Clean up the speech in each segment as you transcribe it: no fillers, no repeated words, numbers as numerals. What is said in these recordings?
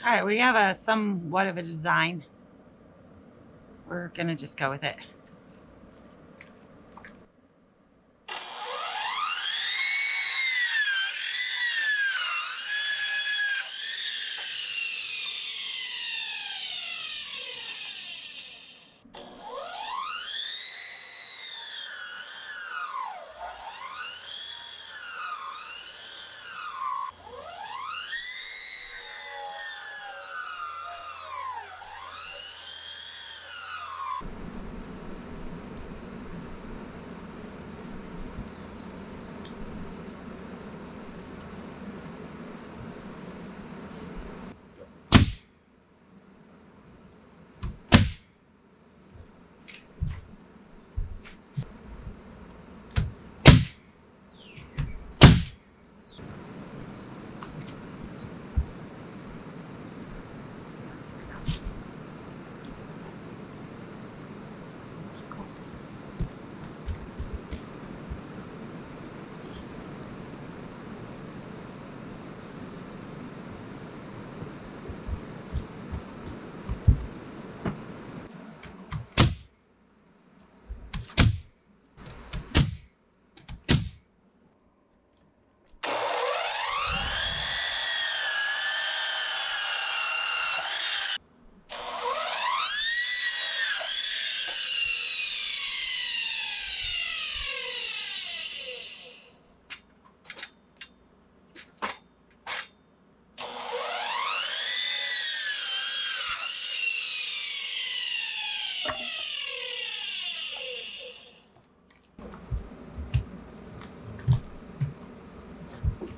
All right, we have a somewhat of a design. We're gonna just go with it.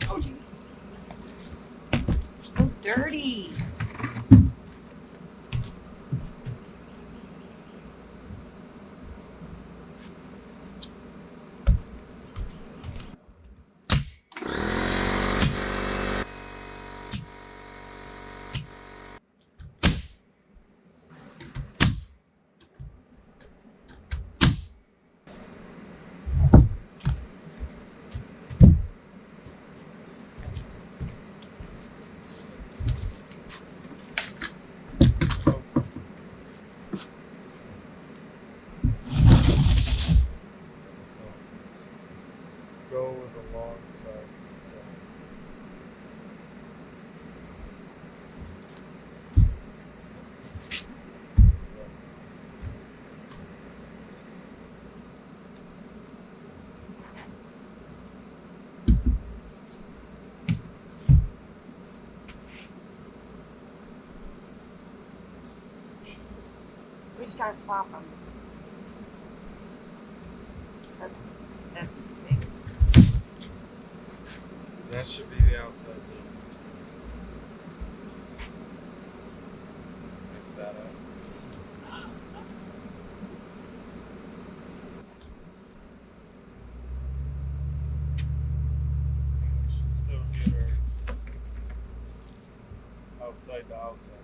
Oh, jeez. You're so dirty. Go with the long side. We just gotta swap them. That's big. That should be the outside thing. Mix that up. And we should still get her outside to outside.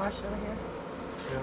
Wash over here. Yeah.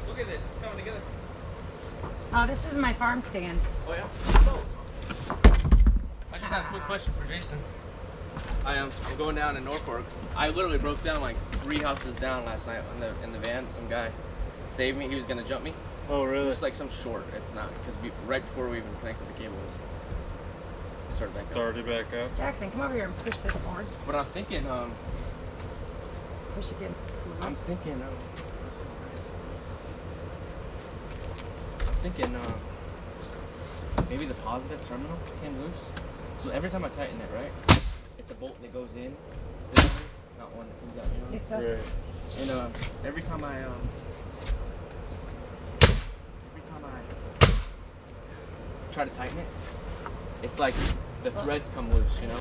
Look at this, it's coming together. Oh, this is my farm stand. Oh yeah? I just had a quick question for Jason. I'm going down in Norfolk. I literally broke down like 3 houses down last night in the van. Some guy saved me. He was gonna jump me. Oh, really? It's like some short. It's not because right before we even connected the cables, Started back up. Jackson, come over here and push this forward. But I'm thinking, Push against the cooler. I'm thinking, maybe the positive terminal came loose. So every time I tighten it, right, it's a bolt that goes in, this way, not one that comes out, you know? Hey, stop. Right. And every time I try to tighten it, it's like the threads come loose, you know?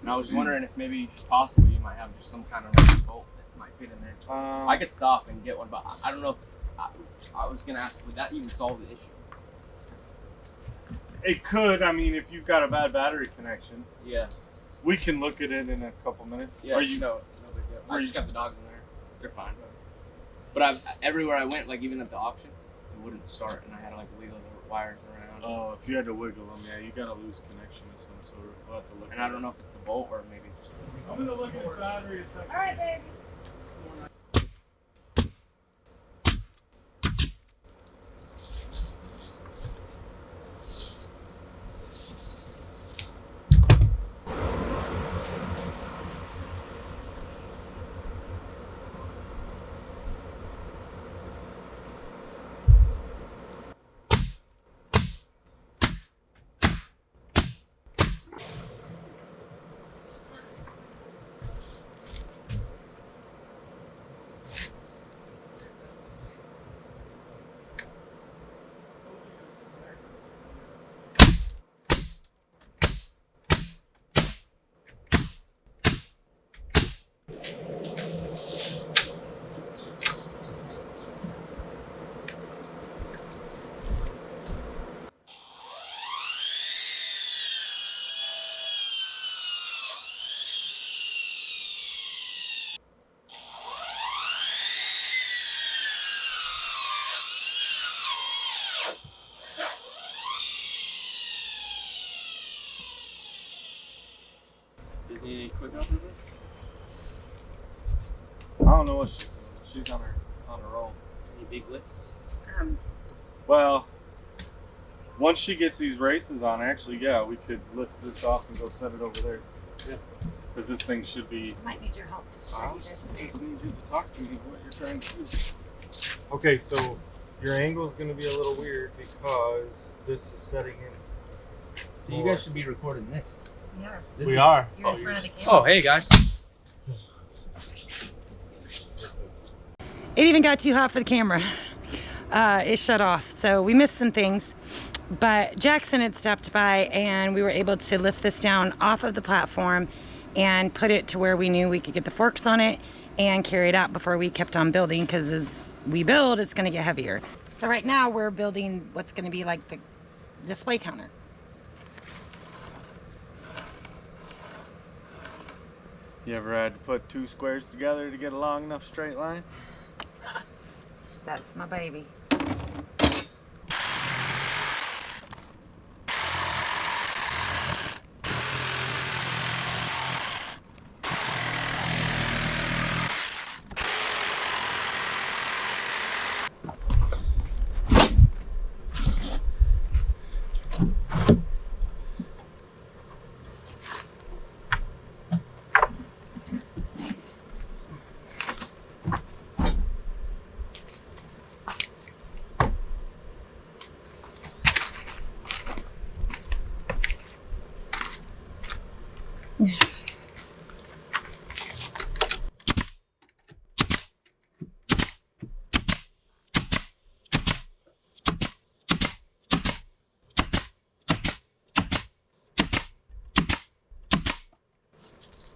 And I was wondering if maybe possibly you might have just some kind of rubber bolt that might fit in there. I could stop and get one, but I don't know if I was gonna ask, would that even solve the issue? It could. I mean, if you've got a bad battery connection, Yeah. we can look at it in a couple minutes. Yeah. Are you? No big deal. I just got the dogs in there. They're fine. But everywhere I went, like even at the auction, it wouldn't start, and I had to like wiggle the wires around. Oh, if you had to wiggle them, yeah, you got to lose connection of some sort. We'll have to look. And I don't know if it's the bolt or maybe just. I'm gonna look at the battery a second. All right, baby. Is he quick enough? I don't know what she's on her roll. Any big lifts? Well, once she gets these races on, actually, yeah, we could lift this off and go set it over there. Yeah. Because this thing should be. I might need your help to steady this. Just need you to talk to me what you're trying to do. Okay, so your angle is going to be a little weird because this is setting in. So you guys should be recording this. Yeah. We are. You're in front of the camera. Oh, hey guys. It even got too hot for the camera. It shut off, so we missed some things. But Jackson had stopped by and we were able to lift this down off of the platform and put it to where we knew we could get the forks on it and carry it out before we kept on building, because as we build, it's going to get heavier. So right now we're building what's going to be like the display counter. You ever had to put two squares together to get a long enough straight line? That's my baby.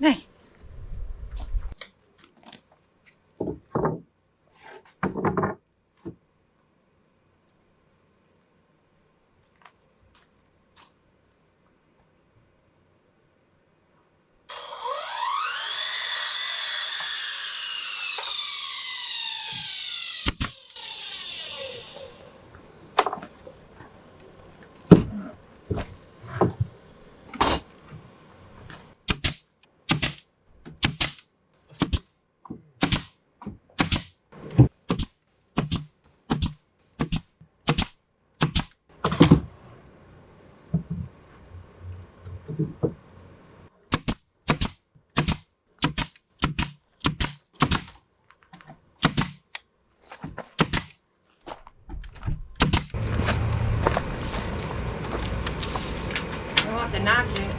Nice. We'll have to notch it.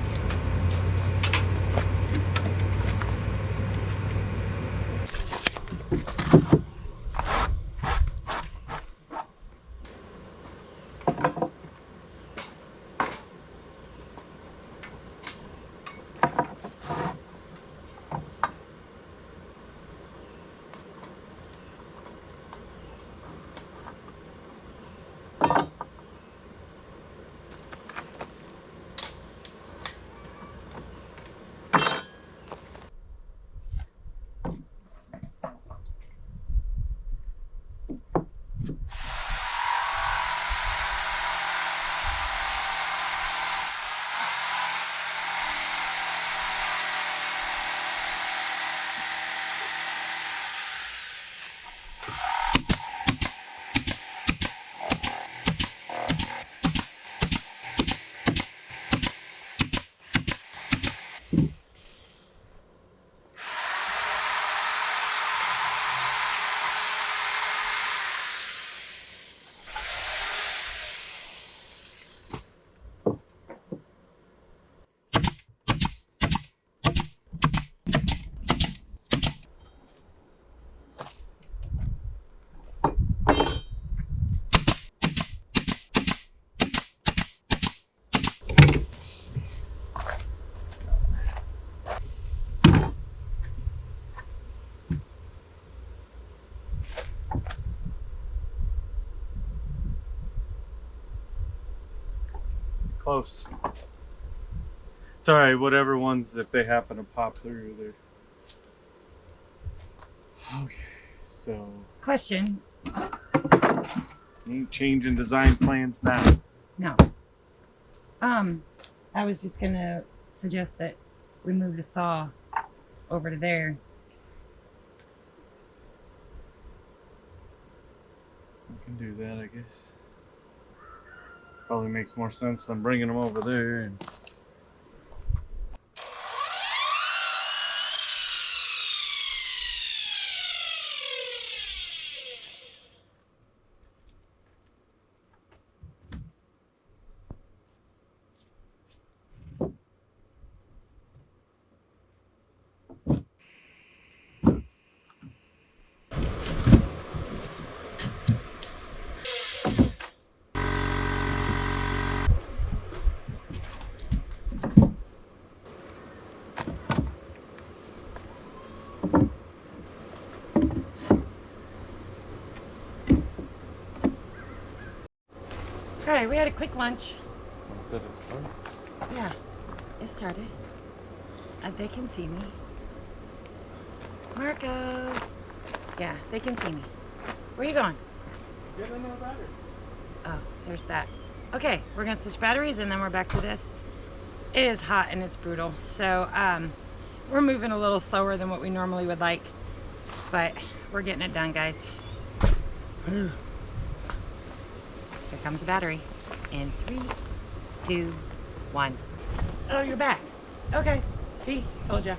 Close. It's alright, whatever ones, if they happen to pop through there. Okay, so Question. ain't changing design plans now. No. I was just gonna suggest that we move the saw over to there. We can do that, I guess. Probably makes more sense than bringing them over there. And All right, we had a quick lunch. did it start? Yeah, it started. They can see me. Marco. Yeah, they can see me. Where are you going? Get another battery. Oh, there's that. Okay, we're gonna switch batteries and then we're back to this. It is hot and it's brutal. So we're moving a little slower than what we normally would like, but we're getting it done, guys. Here comes a battery in 3, 2, 1. Oh, you're back. Okay, see, told ya.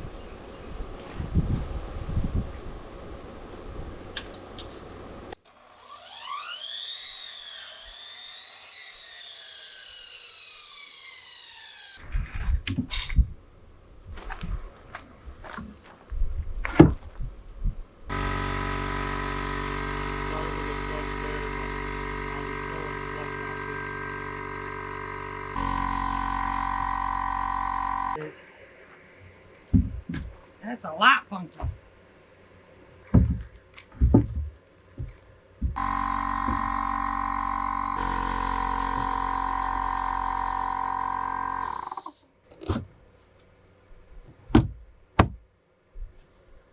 That's a lot funky.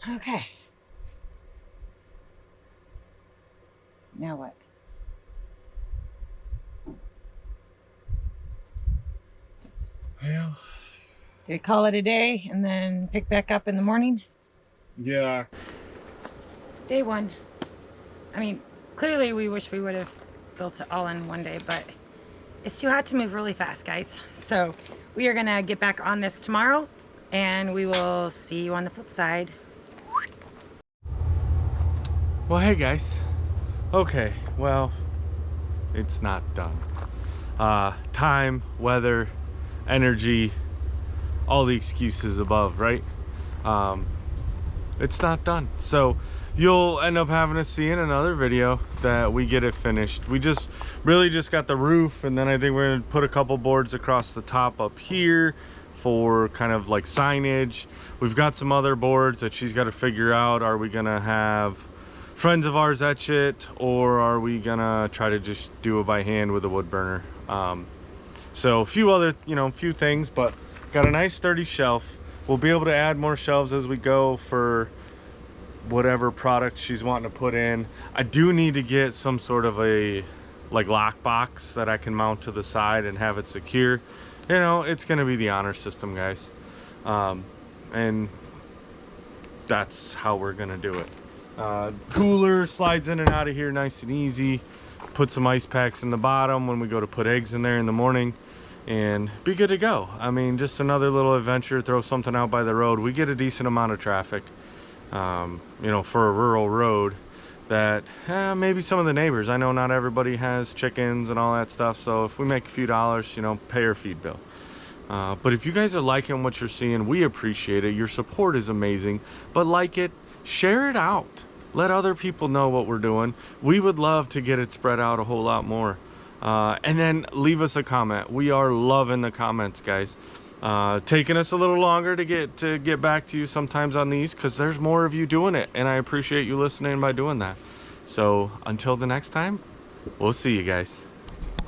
Okay. Now what? Well, Do we call it a day and then pick back up in the morning? yeah. Day 1. I mean, clearly we wish we would have built it all in one day, but it's too hot to move really fast, guys. So we are gonna get back on this tomorrow and we will see you on the flip side. Well, hey guys. Okay, well, it's not done. Time, weather, energy, all the excuses above, right? It's not done. So you'll end up having to see in another video that we get it finished. We just really just got the roof, and then I think we're gonna put a couple boards across the top up here for kind of like signage. We've got some other boards that she's got to figure out. Are we gonna have friends of ours etch it, or are we gonna try to just do it by hand with a wood burner? So a few other, few things, but got a nice sturdy shelf. We'll be able to add more shelves as we go for whatever product she's wanting to put in. I do need to get some sort of a like lock box that I can mount to the side and have it secure. It's gonna be the honor system, guys, and that's how we're gonna do it. Cooler slides in and out of here nice and easy. Put some ice packs in the bottom when we go to put eggs in there in the morning, and be good to go. I mean, just another little adventure. Throw something out by the road. We get a decent amount of traffic, for a rural road. That maybe some of the neighbors, I know not everybody has chickens and all that stuff, so if we make a few dollars, pay our feed bill. But if you guys are liking what you're seeing, we appreciate it. Your support is amazing, but like it, share it out, let other people know what we're doing. We would love to get it spread out a whole lot more. And then leave us a comment. We are loving the comments, guys. Taking us a little longer to get back to you sometimes on these, because there's more of you doing it, and I appreciate you listening by doing that. So until the next time, we'll see you guys.